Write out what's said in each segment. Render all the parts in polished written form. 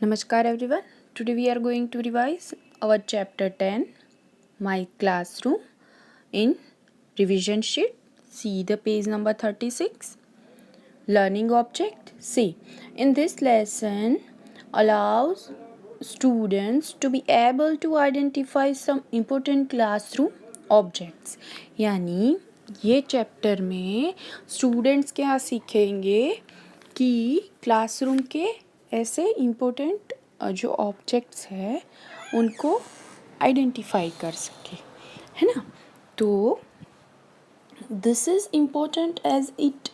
Namaskar everyone. Today we are going to revise our chapter 10, My Classroom, in revision sheet. See the page number 36. Learning object. See, in this lesson allows students to be able to identify some important classroom objects. यानी ये chapter में students क्या सीखेंगे कि classroom के ऐसे important जो objects है उनको आइडेंटिफाई कर सके, है ना। तो this is important as it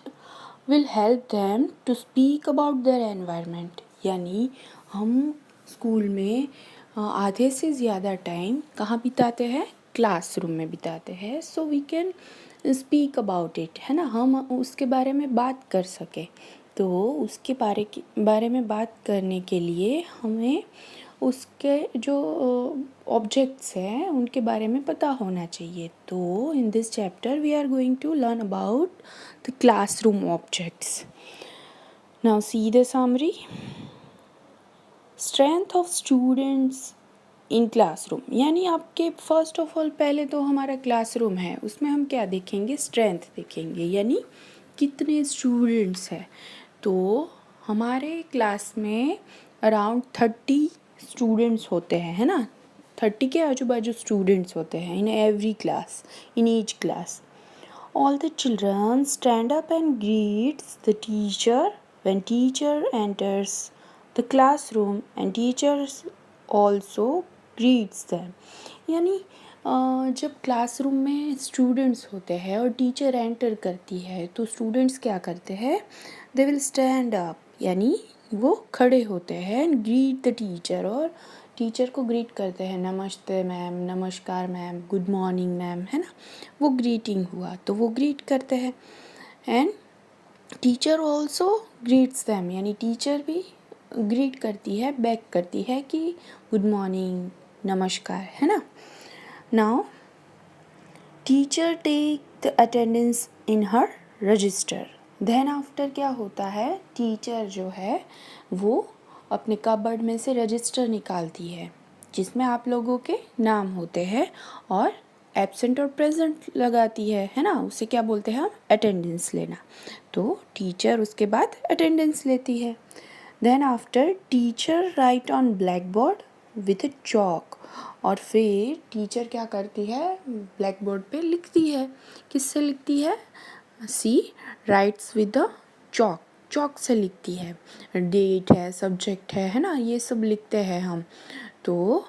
will help them to speak about their environment. यानी हम स्कूल में आधे से ज़्यादा टाइम कहाँ बिताते हैं, क्लासरूम में बिताते हैं। So we can speak about it, है ना, हम उसके बारे में बात कर सकें। तो उसके बारे में बात करने के लिए हमें उसके जो ऑब्जेक्ट्स हैं उनके बारे में पता होना चाहिए। तो in this chapter we are going to learn about the classroom objects. Now see the summary. Strength of students in classroom, यानी आपके फर्स्ट ऑफ ऑल पहले तो हमारा क्लासरूम है, उसमें हम क्या देखेंगे, स्ट्रेंथ देखेंगे, यानी कितने स्टूडेंट्स हैं। तो हमारे क्लास में अराउंड 30 स्टूडेंट्स होते हैं, है ना। 30 के आजू बाजू स्टूडेंट्स होते हैं in every class, in each class. All the children stand up and greets the teacher when teacher enters the classroom and teachers also greets them. यानी जब क्लासरूम में स्टूडेंट्स होते हैं और टीचर एंटर करती है तो स्टूडेंट्स क्या करते हैं, दे विल स्टैंड अप, यानी वो खड़े होते हैं एंड ग्रीट द टीचर, और टीचर को ग्रीट करते हैं, नमस्ते मैम, नमस्कार मैम, गुड मॉर्निंग मैम, है ना। वो ग्रीटिंग हुआ तो वो ग्रीट करते हैं and teacher also greets them, यानी टीचर भी ग्रीट करती है, बैक करती है कि गुड मॉर्निंग, नमस्कार, है ना। Now teacher take the attendance in her register. Then after क्या होता है, टीचर जो है वो अपने कबर्ड में से रजिस्टर निकालती है जिसमें आप लोगों के नाम होते हैं और एब्सेंट और प्रेजेंट लगाती है ना। उसे क्या बोलते हैं हम, अटेंडेंस लेना। तो टीचर उसके बाद अटेंडेंस लेती है। Then after teacher write on black board with chalk, और फिर टीचर क्या करती है, ब्लैक बोर्ड पे लिखती है। किससे लिखती है, she writes with the chalk, chalk से लिखती है। डेट है, सब्जेक्ट है ना, ये सब लिखते हैं हम। तो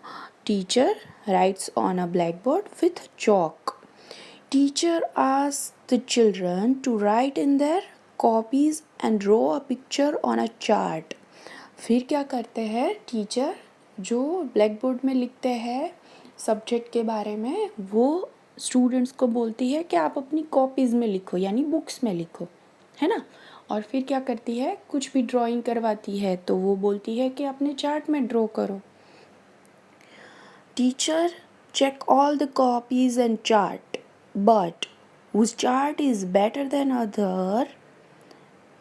teacher writes on a black board with chalk. Teacher asks the children to write in their copies and draw a picture on a chart. फिर क्या करते हैं टीचर, जो ब्लैक बोर्ड में लिखते हैं सब्जेक्ट के बारे में, वो स्टूडेंट्स को बोलती है कि आप अपनी कॉपीज़ में लिखो, यानी बुक्स में लिखो, है ना। और फिर क्या करती है, कुछ भी ड्राइंग करवाती है तो वो बोलती है कि अपने चार्ट में ड्रॉ करो। Teacher check all the copies and chart, but whose chart is better than other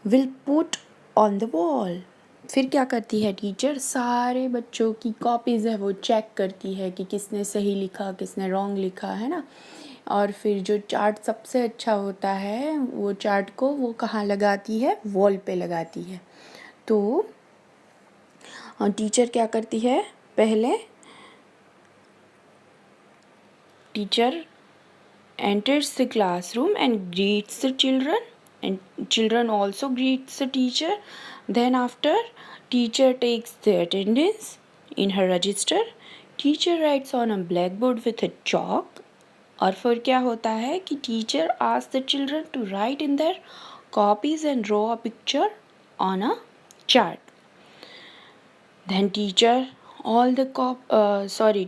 will put on the wall. फिर क्या करती है टीचर, सारे बच्चों की कॉपीज़ है वो चेक करती है कि किसने सही लिखा, किसने रॉन्ग लिखा, है ना। और फिर जो चार्ट सबसे अच्छा होता है वो चार्ट को वो कहाँ लगाती है, वॉल पे लगाती है। तो टीचर क्या करती है, पहले teacher enters the classroom and greets the children, and children also greets the teacher. Then after, teacher takes the attendance in her register. Teacher writes on a blackboard with a chalk. और फिर क्या होता है कि teacher asks the children to write in their copies and draw a picture on a chart. Then teacher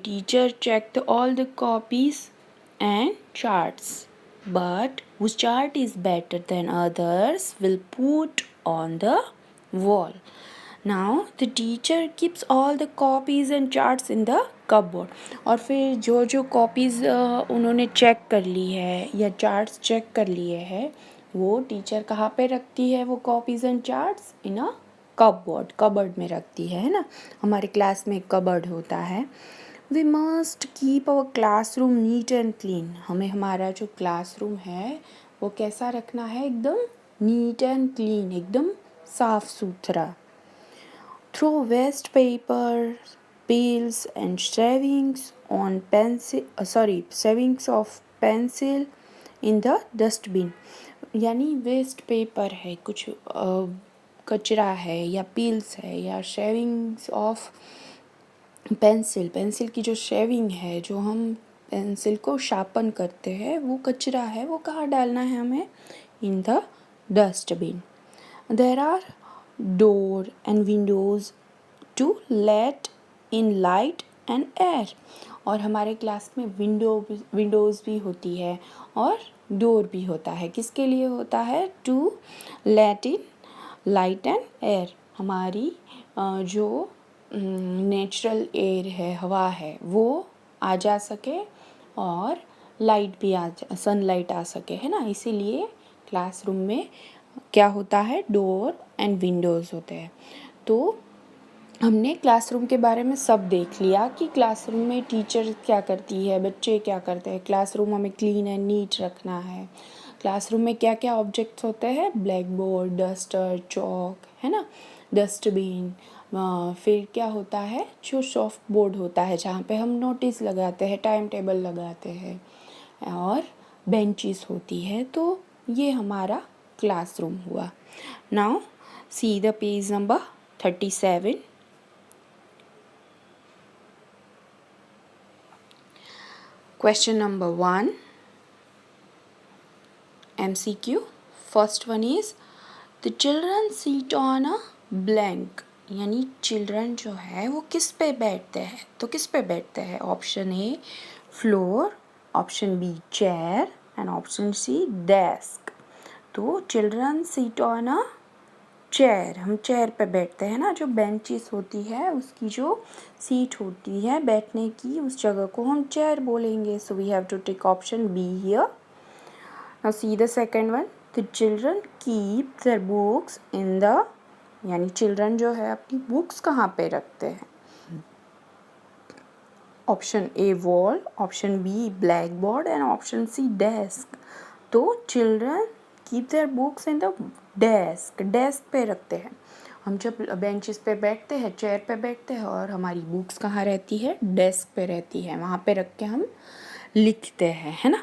teacher checked all the copies and charts, but whose chart is better than others will put on the wall. Now the teacher keeps all the copies and charts in the cupboard. और फिर जो जो copies उन्होंने check कर ली है या charts check कर लिए हैं वो टीचर कहाँ पे रखती है, वो copies and charts in a cupboard में रखती है ना, हमारे क्लास में कबर्ड होता है। We must keep our classroom neat and clean, हमें हमारा जो क्लासरूम है वो कैसा रखना है, एकदम नीट एंड क्लीन, एकदम साफ सुथरा। Throw waste paper, peels and shavings of pencil in the dustbin, यानी वेस्ट पेपर है, कुछ कचरा है या पील्स है या शेविंग्स ऑफ पेंसिल की जो शेविंग है, जो हम पेंसिल को शार्पन करते हैं, वो कचरा है, वो कहाँ डालना है हमें, in the dustbin. There are door and windows to let in light and air, और हमारे क्लास में विंडोज़ भी होती है और डोर भी होता है। किसके लिए होता है, to let in light and air, हमारी जो नेचुरल एयर है, हवा है, वो आ जा सके और लाइट भी सनलाइट आ सके, है ना। इसीलिए क्लासरूम में क्या होता है, डोर एंड विंडोज़ होते हैं। तो हमने क्लासरूम के बारे में सब देख लिया कि क्लासरूम में टीचर क्या करती है, बच्चे क्या करते हैं, क्लासरूम हमें क्लीन एंड नीट रखना है। क्लासरूम में क्या क्या ऑब्जेक्ट्स होते हैं, ब्लैक बोर्ड, डस्टर, चॉक, है ना, डस्टबिन। फिर क्या होता है, जो सॉफ्ट बोर्ड होता है जहाँ पे हम नोटिस लगाते हैं, टाइम टेबल लगाते हैं, और बेंचेस होती है। तो ये हमारा क्लासरूम हुआ। Now see the page number 37. Question number 1, MCQ. First one is the children sit on a blank, यानी चिल्ड्रन जो है वो किस पे बैठते हैं, तो किस पे बैठते हैं, option A floor, option B chair and option C desk. तो children sit on a chair, हम चेयर पे बैठते हैं ना, जो बेंचेस होती है उसकी जो सीट होती है बैठने की, उस जगह को हम चेयर बोलेंगे। So we have to take option B here. Now see the second one, the children keep their books in the, यानी चिल्ड्रन जो है अपनी बुक्स कहाँ पे रखते हैं, option A wall, option B blackboard and option C desk. तो children keep their books in the desk पे रखते हैं। हम जब बेंचेस पे बैठते हैं, चेयर पे बैठते हैं, और हमारी बुक्स कहाँ रहती है, डेस्क पे रहती है, वहाँ पे रख के हम लिखते हैं, है ना।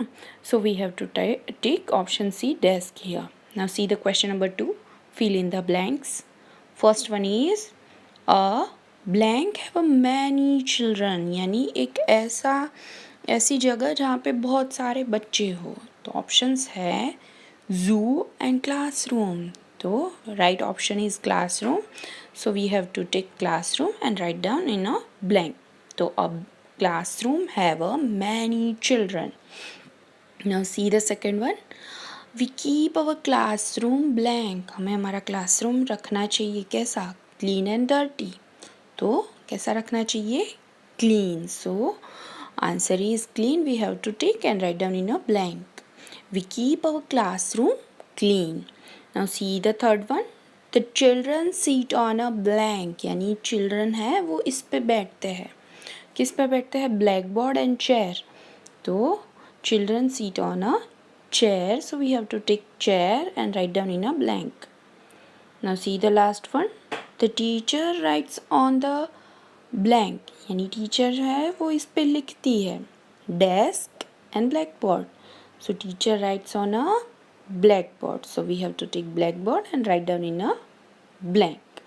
So we have to take option C desk here. Now see the question number 2, fill in the blanks. First one is a blank have many children, यानी एक ऐसी जगह जहाँ पे बहुत सारे बच्चे हो। तो ऑप्शंस है zoo and classroom, तो right option is classroom, so we have to take classroom and write down in a blank. तो a classroom have a many children. Now see the second one, we keep our classroom blank, हमें हमारा classroom रखना चाहिए कैसा, clean and dirty। तो कैसा रखना चाहिए, clean, so answer is clean, we have to take and write down in a blank. We keep our classroom clean. Now see the third one, the children sit on a blank, यानी children है वो इस पे बैठते हैं, किस पे बैठते हैं, ब्लैक बोर्ड एंड चेयर। तो children sit on a chair, so we have to take chair and write down in a blank. Now see the last one, the teacher writes on the blank, यानी teacher है वो इस पे लिखती है, desk and blackboard. So teacher writes on a blackboard, so we have to take blackboard and write down in a blank.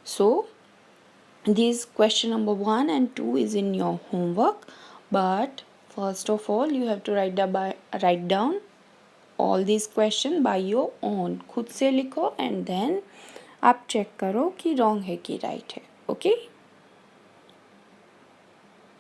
So this question number 1 and 2 is in your homework, but first of all you have to write down all these question by your own, खुद से लिखो and then आप check करो कि wrong है कि right है, okay?